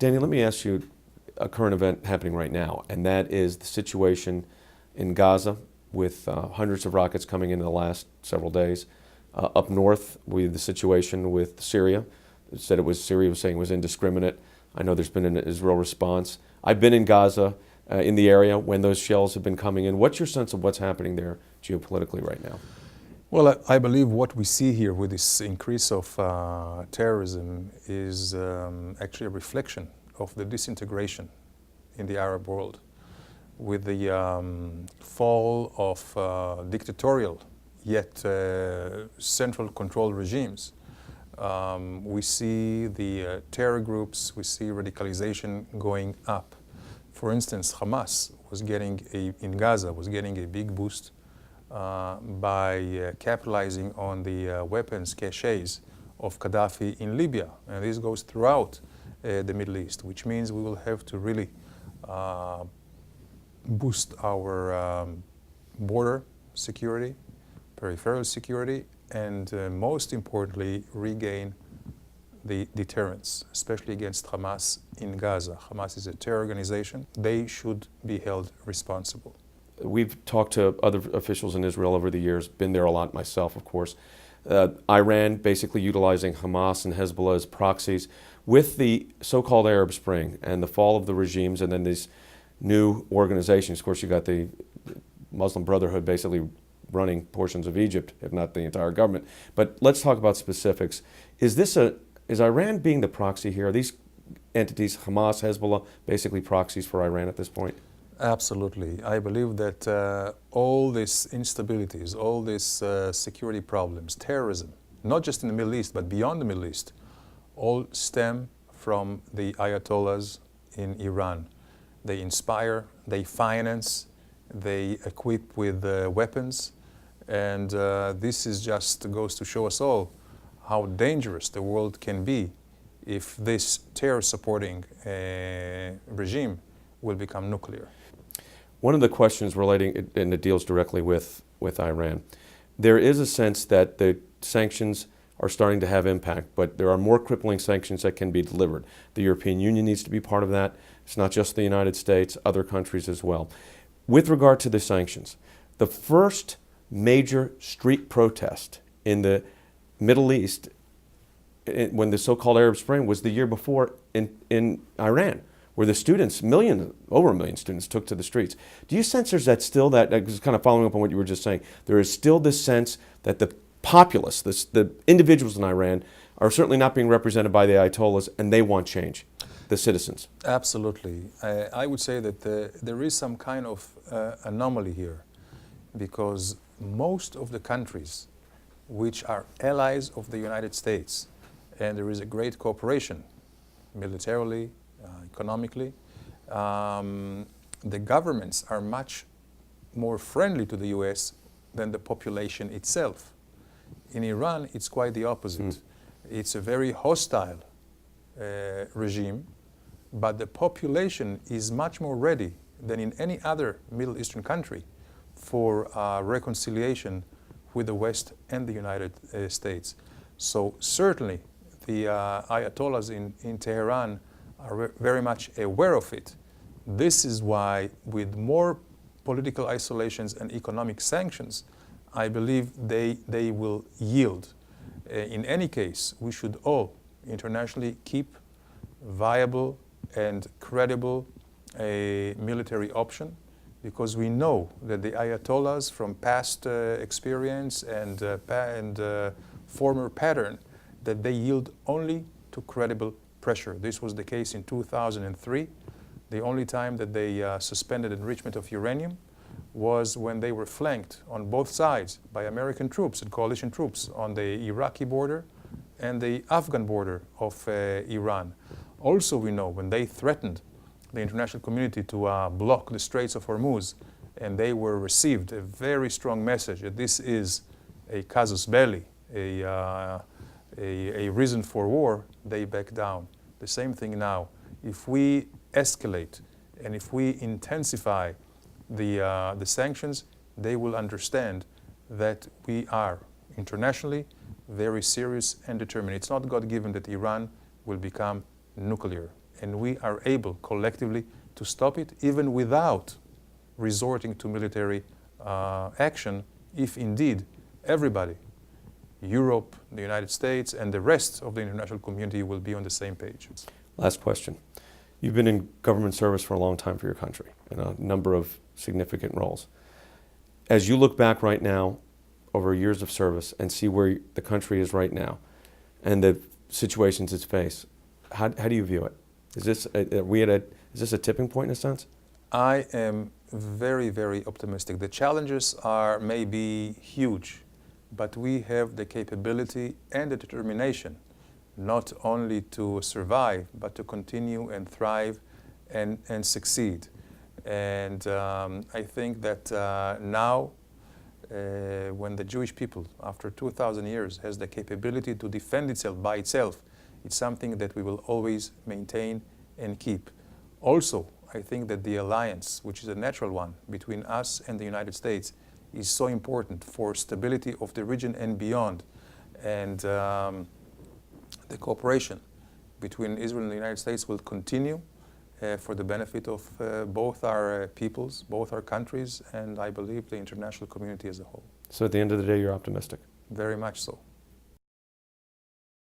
Danny, let me ask you a current event happening right now, and that is the situation in Gaza with hundreds of rockets coming in the last several days. Up north, we have the situation with Syria. It said Syria was saying it was indiscriminate. I know there's been an Israel response. I've been in Gaza, in the area, when those shells have been coming in. What's your sense of what's happening there geopolitically right now? Well, I believe what we see here with this increase of terrorism is actually a reflection of the disintegration in the Arab world. With the fall of dictatorial yet central control regimes, we see the terror groups, we see radicalization going up. For instance, Hamas in Gaza was getting a big boost by capitalizing on the weapons caches of Gaddafi in Libya. And this goes throughout the Middle East, which means we will have to really boost our border security, peripheral security, and most importantly, regain the deterrence, especially against Hamas in Gaza. Hamas is a terror organization. They should be held responsible. We've talked to other officials in Israel over the years, been there a lot myself, of course. Iran basically utilizing Hamas and Hezbollah as proxies. With the so-called Arab Spring and the fall of the regimes and then these new organizations, of course you got the Muslim Brotherhood basically running portions of Egypt, if not the entire government. But let's talk about specifics. Is Iran being the proxy here? Are these entities, Hamas, Hezbollah, basically proxies for Iran at this point? Absolutely. I believe that all these instabilities, all these security problems, terrorism, not just in the Middle East, but beyond the Middle East, all stem from the Ayatollahs in Iran. They inspire, they finance, they equip with weapons, and this is just goes to show us all how dangerous the world can be if this terror-supporting regime will become nuclear. One of the questions relating, and it deals directly with Iran, there is a sense that the sanctions are starting to have impact, but there are more crippling sanctions that can be delivered. The European Union needs to be part of that. It's not just the United States, other countries as well. With regard to the sanctions, the first major street protest in the Middle East when the so-called Arab Spring was the year before in Iran, where the students, over a million students took to the streets. Do you sense there's that kind of following up on what you were just saying, there is still this sense that the populace, the individuals in Iran, are certainly not being represented by the Ayatollahs, and they want change, the citizens? Absolutely. I would say that there is some kind of anomaly here, because most of the countries which are allies of the United States, and there is a great cooperation militarily, economically, the governments are much more friendly to the U.S. than the population itself. In Iran, it's quite the opposite. It's a very hostile regime, but the population is much more ready than in any other Middle Eastern country for reconciliation with the West and the United States. So certainly the Ayatollahs in Tehran are very much aware of it. This is why, with more political isolations and economic sanctions, I believe they will yield. In any case, we should all internationally keep viable and credible a military option, because we know that the Ayatollahs, from past experience and former pattern, that they yield only to credible pressure. This was the case in 2003. The only time that they suspended enrichment of uranium was when they were flanked on both sides by American troops and coalition troops on the Iraqi border and the Afghan border of Iran. Also, we know when they threatened the international community to block the Straits of Hormuz, and they were received a very strong message that this is a casus belli, a reason for war, they back down. The same thing now. If we escalate and if we intensify the sanctions, they will understand that we are internationally very serious and determined. It's not God-given that Iran will become nuclear. and we are able collectively to stop it, even without resorting to military action, if indeed everybody, Europe, the United States, and the rest of the international community will be on the same page. Last question. You've been in government service for a long time for your country in a number of significant roles. As you look back right now over years of service and see where the country is right now and the situations it's faced, how do you view it? Is this a tipping point in a sense? I am very, very optimistic. The challenges are maybe huge, but we have the capability and the determination not only to survive, but to continue and thrive and succeed. And I think that now, when the Jewish people, after 2,000 years, has the capability to defend itself by itself, it's something that we will always maintain and keep. Also, I think that the alliance, which is a natural one between us and the United States, is so important for stability of the region and beyond. And the cooperation between Israel and the United States will continue for the benefit of both our peoples, both our countries, and I believe the international community as a whole. So at the end of the day, you're optimistic? Very much so.